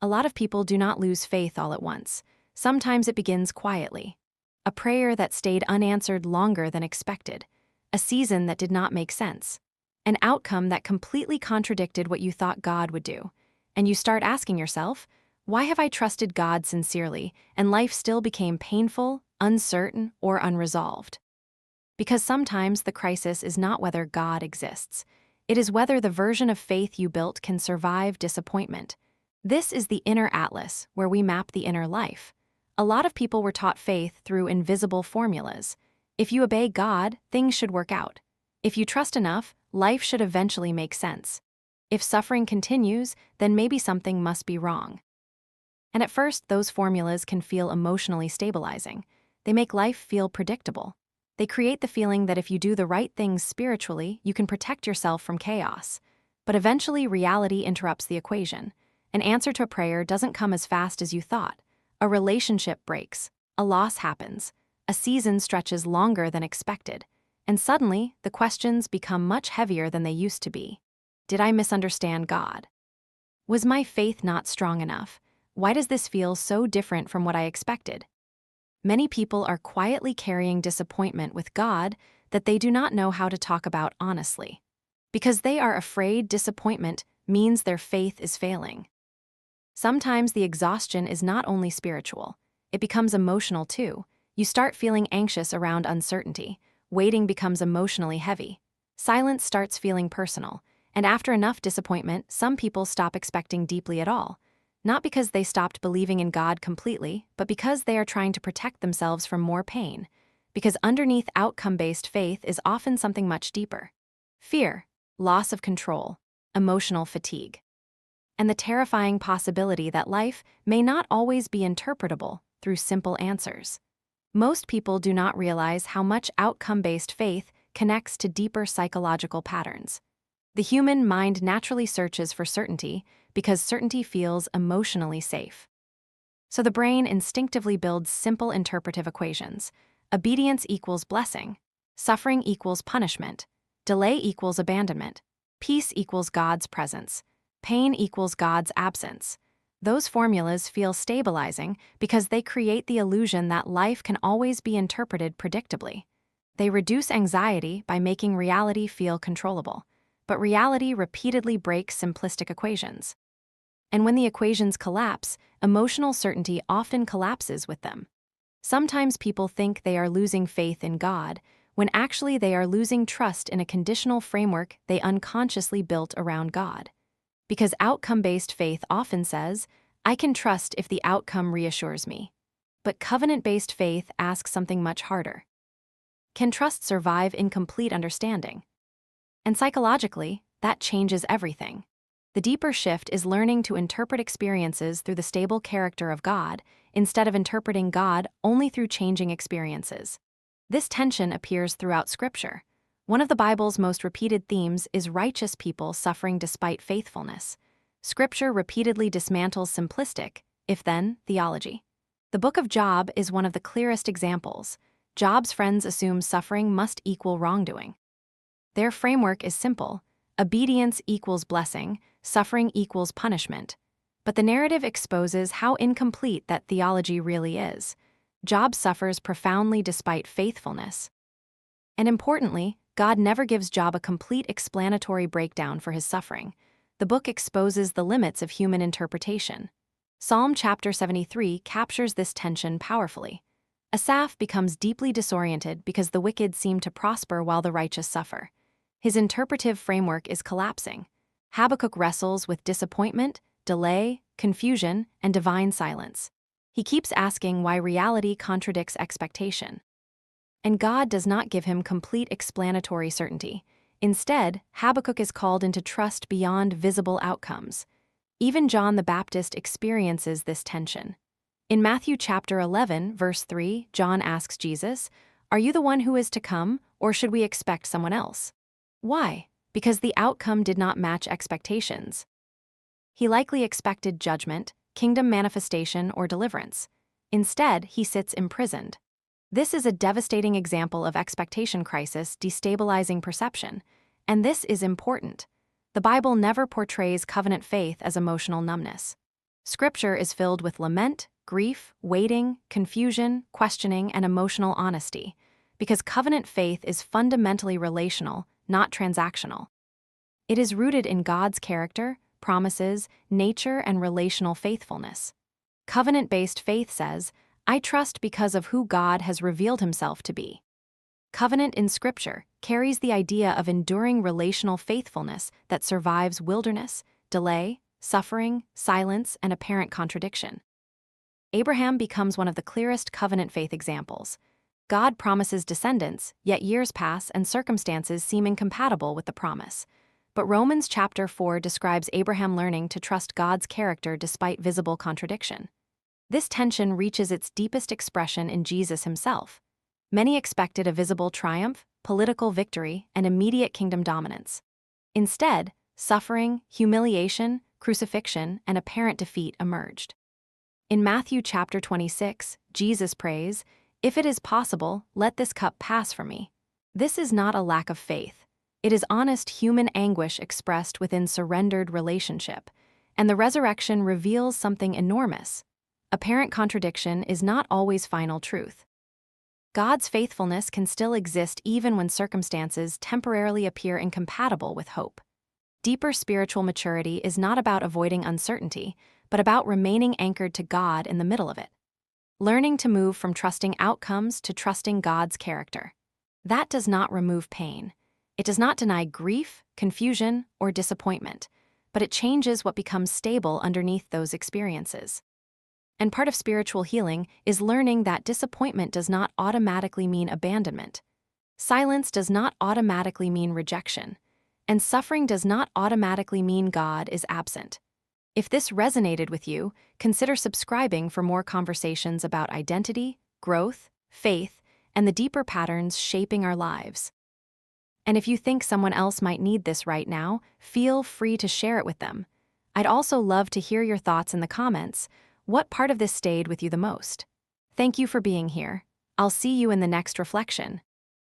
A lot of people do not lose faith all at once. Sometimes it begins quietly. A prayer that stayed unanswered longer than expected. A season that did not make sense. An outcome that completely contradicted what you thought God would do. And you start asking yourself, why have I trusted God sincerely and life still became painful, uncertain, or unresolved? Because sometimes the crisis is not whether God exists. It is whether the version of faith you built can survive disappointment. This is the inner atlas, where we map the inner life. A lot of people were taught faith through invisible formulas. If you obey God, things should work out. If you trust enough, life should eventually make sense. If suffering continues, then maybe something must be wrong. And at first, those formulas can feel emotionally stabilizing. They make life feel predictable. They create the feeling that if you do the right things spiritually, you can protect yourself from chaos. But eventually, reality interrupts the equation. An answer to a prayer doesn't come as fast as you thought. A relationship breaks. A loss happens. A season stretches longer than expected. And suddenly, the questions become much heavier than they used to be. Did I misunderstand God? Was my faith not strong enough? Why does this feel so different from what I expected? Many people are quietly carrying disappointment with God that they do not know how to talk about honestly. Because they are afraid disappointment means their faith is failing. Sometimes the exhaustion is not only spiritual, it becomes emotional too. You start feeling anxious around uncertainty. Waiting becomes emotionally heavy. Silence starts feeling personal. And after enough disappointment, some people stop expecting deeply at all. Not because they stopped believing in God completely, but because they are trying to protect themselves from more pain. Because underneath outcome-based faith is often something much deeper. Fear, loss of control, emotional fatigue. And the terrifying possibility that life may not always be interpretable through simple answers. Most people do not realize how much outcome-based faith connects to deeper psychological patterns. The human mind naturally searches for certainty because certainty feels emotionally safe. So the brain instinctively builds simple interpretive equations. Obedience equals blessing. Suffering equals punishment. Delay equals abandonment. Peace equals God's presence. Pain equals God's absence. Those formulas feel stabilizing because they create the illusion that life can always be interpreted predictably. They reduce anxiety by making reality feel controllable. But reality repeatedly breaks simplistic equations. And when the equations collapse, emotional certainty often collapses with them. Sometimes people think they are losing faith in God, when actually they are losing trust in a conditional framework they unconsciously built around God. Because outcome-based faith often says, I can trust if the outcome reassures me. But covenant-based faith asks something much harder. Can trust survive incomplete understanding? And psychologically, that changes everything. The deeper shift is learning to interpret experiences through the stable character of God, instead of interpreting God only through changing experiences. This tension appears throughout Scripture. One of the Bible's most repeated themes is righteous people suffering despite faithfulness. Scripture repeatedly dismantles simplistic, if-then, theology. The book of Job is one of the clearest examples. Job's friends assume suffering must equal wrongdoing. Their framework is simple. Obedience equals blessing, suffering equals punishment. But the narrative exposes how incomplete that theology really is. Job suffers profoundly despite faithfulness. And importantly, God never gives Job a complete explanatory breakdown for his suffering. The book exposes the limits of human interpretation. Psalm chapter 73 captures this tension powerfully. Asaph becomes deeply disoriented because the wicked seem to prosper while the righteous suffer. His interpretive framework is collapsing. Habakkuk wrestles with disappointment, delay, confusion, and divine silence. He keeps asking why reality contradicts expectation. And God does not give him complete explanatory certainty. Instead, Habakkuk is called into trust beyond visible outcomes. Even John the Baptist experiences this tension. In Matthew chapter 11, verse 3, John asks Jesus, "Are you the one who is to come, or should we expect someone else?" Why? Because the outcome did not match expectations. He likely expected judgment, kingdom manifestation, or deliverance. Instead, he sits imprisoned. This is a devastating example of expectation crisis destabilizing perception, and this is important. The Bible never portrays covenant faith as emotional numbness. Scripture is filled with lament, grief, waiting, confusion, questioning, and emotional honesty, because covenant faith is fundamentally relational, not transactional. It is rooted in God's character, promises, nature, and relational faithfulness. Covenant-based faith says, I trust because of who God has revealed himself to be. Covenant in Scripture carries the idea of enduring relational faithfulness that survives wilderness, delay, suffering, silence, and apparent contradiction. Abraham becomes one of the clearest covenant faith examples. God promises descendants, yet years pass and circumstances seem incompatible with the promise. But Romans chapter 4 describes Abraham learning to trust God's character despite visible contradiction. This tension reaches its deepest expression in Jesus himself. Many expected a visible triumph, political victory, and immediate kingdom dominance. Instead, suffering, humiliation, crucifixion, and apparent defeat emerged. In Matthew chapter 26, Jesus prays, "If it is possible, let this cup pass from me." This is not a lack of faith. It is honest human anguish expressed within surrendered relationship, and the resurrection reveals something enormous. Apparent contradiction is not always final truth. God's faithfulness can still exist even when circumstances temporarily appear incompatible with hope. Deeper spiritual maturity is not about avoiding uncertainty, but about remaining anchored to God in the middle of it. Learning to move from trusting outcomes to trusting God's character. That does not remove pain. It does not deny grief, confusion, or disappointment, but it changes what becomes stable underneath those experiences. And part of spiritual healing is learning that disappointment does not automatically mean abandonment. Silence does not automatically mean rejection, and suffering does not automatically mean God is absent. If this resonated with you, consider subscribing for more conversations about identity, growth, faith, and the deeper patterns shaping our lives. And if you think someone else might need this right now, feel free to share it with them. I'd also love to hear your thoughts in the comments. What part of this stayed with you the most? Thank you for being here. I'll see you in the next reflection.